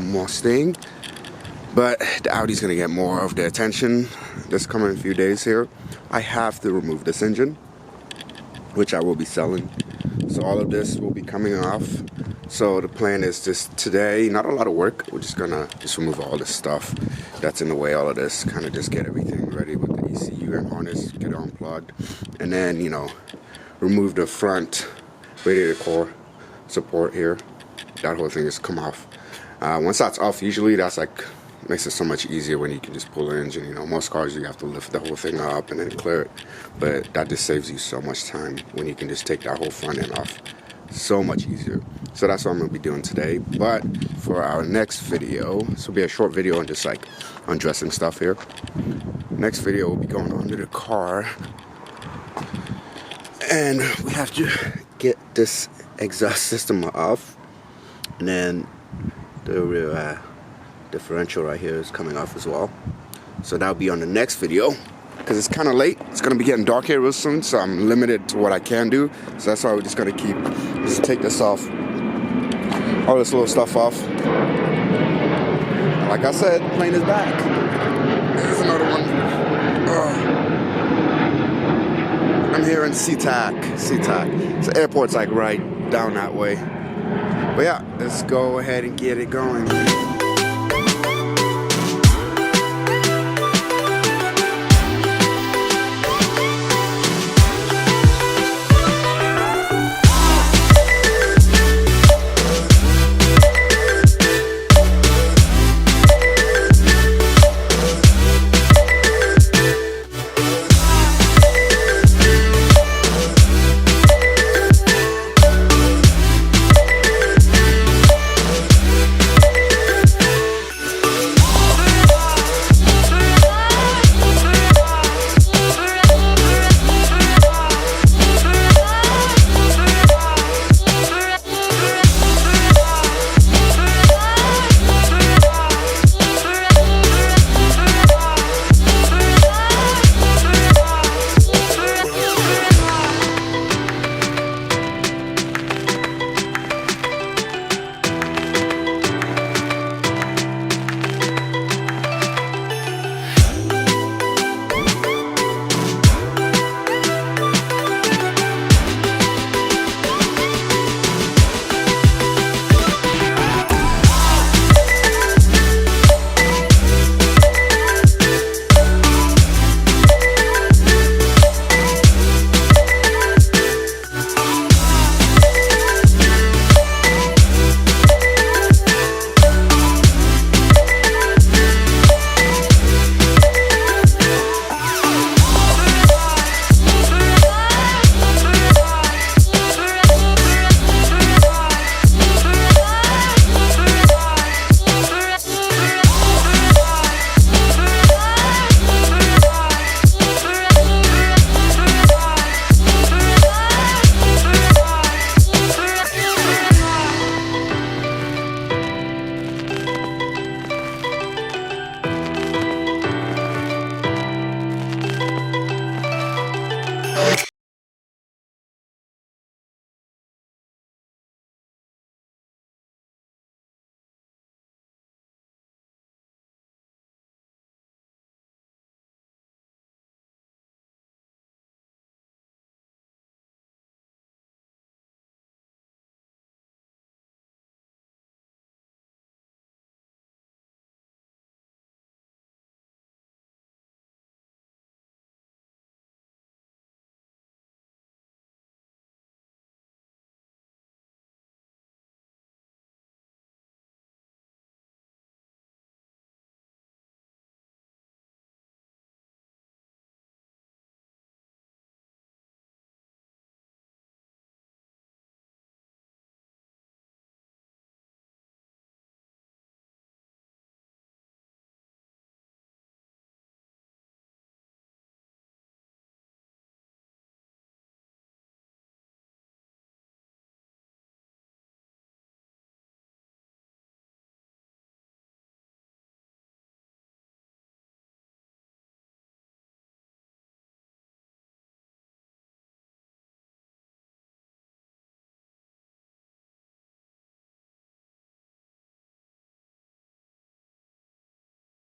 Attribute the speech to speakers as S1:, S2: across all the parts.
S1: Mustang. But the Audi's gonna get more of the attention this coming few days here. I have to remove this engine, which I will be selling. So all of this will be coming off. So the plan is just today, not a lot of work. We're just gonna remove all this stuff that's in the way, all of this, kind of just get everything ready with the ECU and harness, get it unplugged. And then, you know, remove the front radiator core support here. That whole thing just come off. Once that's off, usually that's like, makes it so much easier when you can just pull the engine. You know, most cars you have to lift the whole thing up and then clear it, but that just saves you so much time when you can just take that whole front end off. So much easier. So that's what I'm gonna be doing today. But for our next video, this will be a short video on just like undressing stuff here. Next video will be going under the car, and we have to get this exhaust system off, and then the rear differential right here is coming off as well. So that'll be on the next video because it's kind of late. It's gonna be getting dark here real soon, so I'm limited to what I can do. So that's why we're just gonna just take this off, all this little stuff off. And like I said, the plane is back. There's another one. I'm here in SeaTac. So the airport's like right down that way. But yeah, let's go ahead and get it going.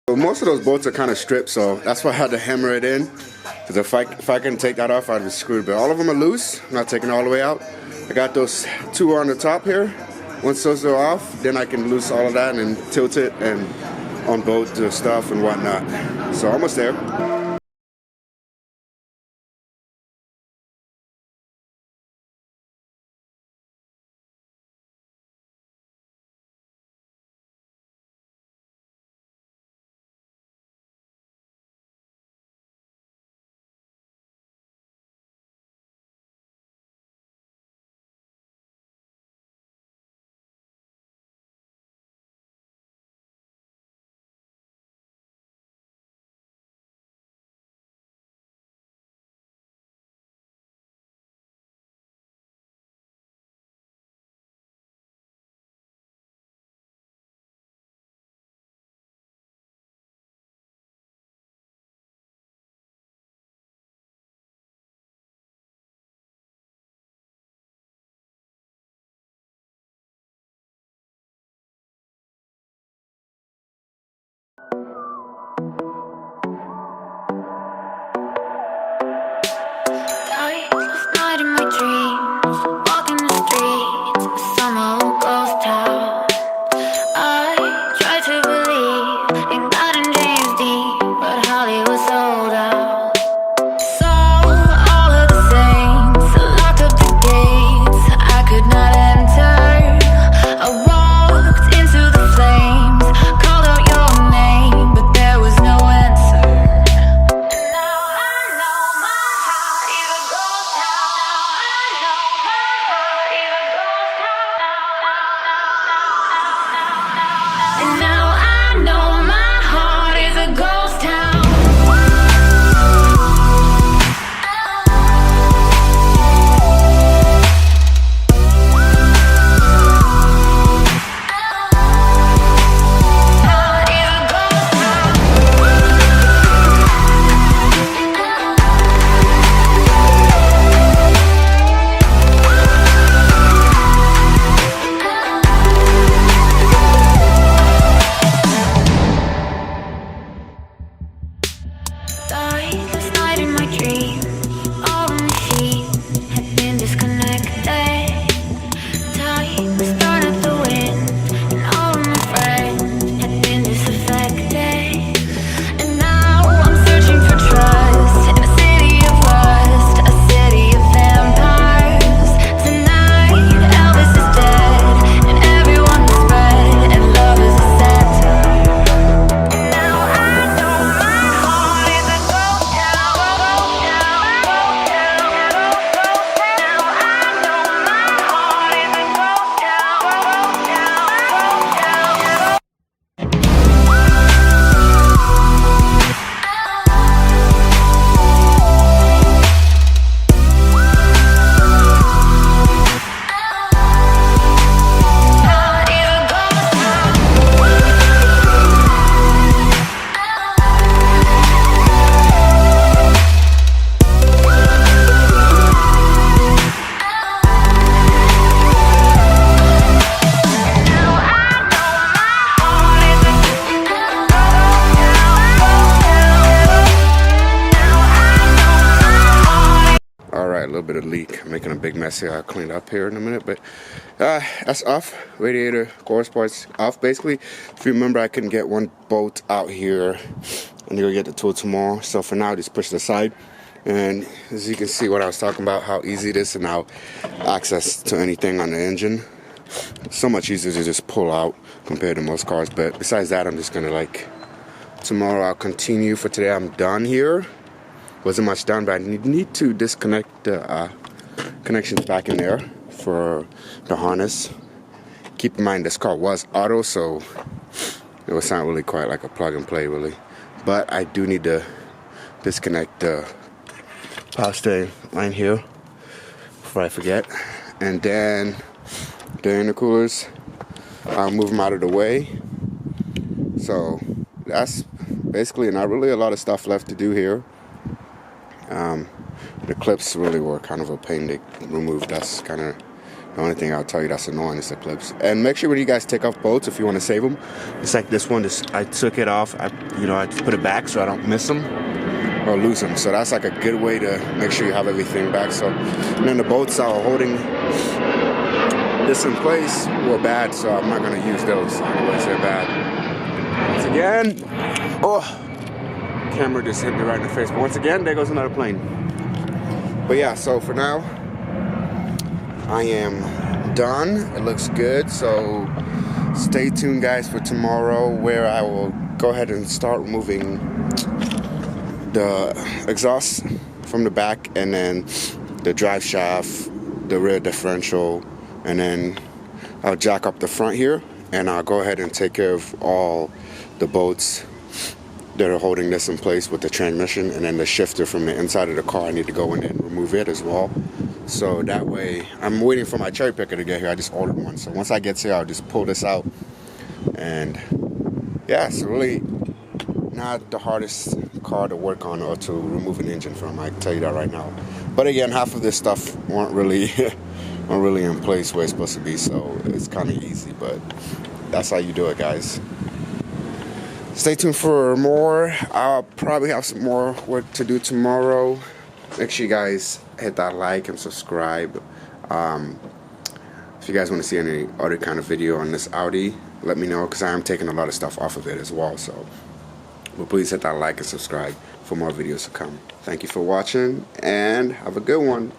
S1: So most of those bolts are kind of stripped, so that's why I had to hammer it in. Because if I can take that off, I'd be screwed. But all of them are loose. I'm not taking it all the way out. I got those two on the top here. Once those are off, then I can loose all of that and tilt it and unbolt the stuff and whatnot. So almost there. Bit of leak, making a big mess here. I'll clean it up here in a minute, but that's off. Radiator course parts off basically. If you remember, I couldn't get one bolt out here. I'm gonna go get the tool tomorrow, so for now just push it aside. And as you can see what I was talking about, how easy it is to now access to anything on the engine. So much easier to just pull out compared to most cars. But besides that, I'm just gonna tomorrow I'll continue. For today I'm done here. Wasn't much done, but I need to disconnect the connections back in there for the harness. Keep in mind this car was auto, so it was not really quite like a plug and play really. But I do need to disconnect the power steering line here before I forget. And then the intercoolers, I'll move them out of the way. So that's basically not really a lot of stuff left to do here. The clips really were kind of a pain to remove. That's kind of The only thing I'll tell you that's annoying is the clips. And make sure when you guys take off bolts, if you want to save them, it's like this one. I took it off. I just put it back so I don't miss them or lose them. So that's like a good way to make sure you have everything back. So, and then the bolts that are holding this in place were bad, so I'm not gonna use those. Otherwise, they're bad. Once again, oh, camera just hit me right in the face. But once again, there goes another plane. But yeah, so for now, I am done. It looks good. So stay tuned, guys, for tomorrow, where I will go ahead and start removing the exhaust from the back, and then the drive shaft, the rear differential, and then I'll jack up the front here, and I'll go ahead and take care of all the bolts that are holding this in place with the transmission, and then the shifter from the inside of the car. I need to go in and remove it as well. So that way, I'm waiting for my cherry picker to get here. I just ordered one. So once I get here, I'll just pull this out. And yeah, it's really not the hardest car to work on or to remove an engine from. I can tell you that right now. But again, half of this stuff weren't really in place where it's supposed to be, so it's kind of easy, but that's how you do it, guys. Stay tuned for more. I'll probably have some more work to do tomorrow. Make sure you guys hit that like and subscribe. If you guys want to see any other kind of video on this Audi, let me know, because I am taking a lot of stuff off of it as well. So, but please hit that like and subscribe for more videos to come. Thank you for watching, and have a good one.